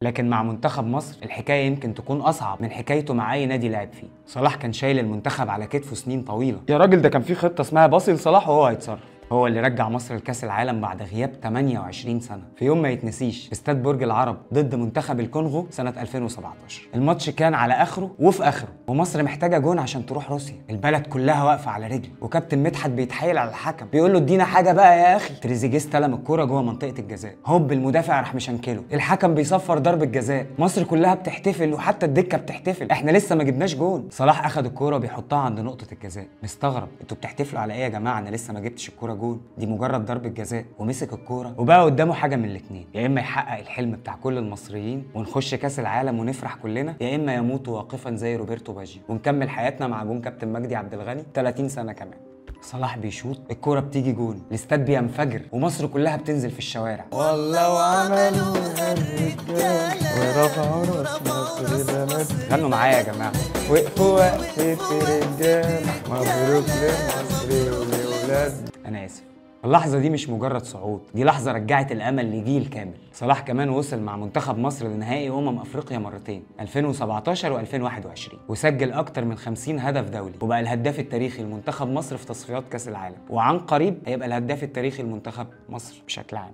لكن مع منتخب مصر الحكايه يمكن تكون اصعب من حكايته مع اي نادي لعب فيه. صلاح كان شايل المنتخب على كتفه سنين طويله، يا راجل ده كان في خطه اسمها باصي لصلاح وهو هيتصرف. هو اللي رجع مصر لكاس العالم بعد غياب 28 سنه في يوم ما يتنسيش في استاد برج العرب ضد منتخب الكونغو سنه 2017. الماتش كان على اخره وفي اخره، ومصر محتاجه جون عشان تروح روسيا. البلد كلها واقفه على رجل، وكابتن مدحت بيتحايل على الحكم بيقول له ادينا حاجه بقى يا اخي. تريزيجيه استلم الكوره جوه منطقه الجزاء، هوب المدافع راح مشنكله، الحكم بيصفر ضربه جزاء، مصر كلها بتحتفل وحتى الدكه بتحتفل، احنا لسه ما جبناش جون. صلاح اخد الكوره وبيحطها عند نقطه الجزاء، مستغرب انتوا بتحتفلوا على ايه يا جماعه؟ انا لسه ما جبتش الكوره جون، دي مجرد ضربه جزاء. ومسك الكوره وبقى قدامه حاجه من الاثنين، يا اما يحقق الحلم بتاع كل المصريين ونخش كاس العالم ونفرح كلنا، يا اما يموت واقفا زي روبرتو باجيو ونكمل حياتنا مع جون كابتن مجدي عبد الغني 30 سنه كمان. صلاح بيشوط، الكوره بتيجي جون، الاستاد بينفجر ومصر كلها بتنزل في الشوارع. والله وعملوا الرجال ورفعوا راس مصر بنات. غنوا معايا يا جماعه. وقفوا وقفة رجال مبروك لمصر ولولاد. انا اسف، اللحظة دي مش مجرد صعود، دي لحظة رجعت الأمل لجيل كامل. صلاح كمان وصل مع منتخب مصر لنهائي أفريقيا مرتين 2017 و2021، وسجل أكتر من 50 هدف دولي، وبقى الهداف التاريخي لمنتخب مصر في تصفيات كأس العالم، وعن قريب هيبقى الهداف التاريخي لمنتخب مصر بشكل عام.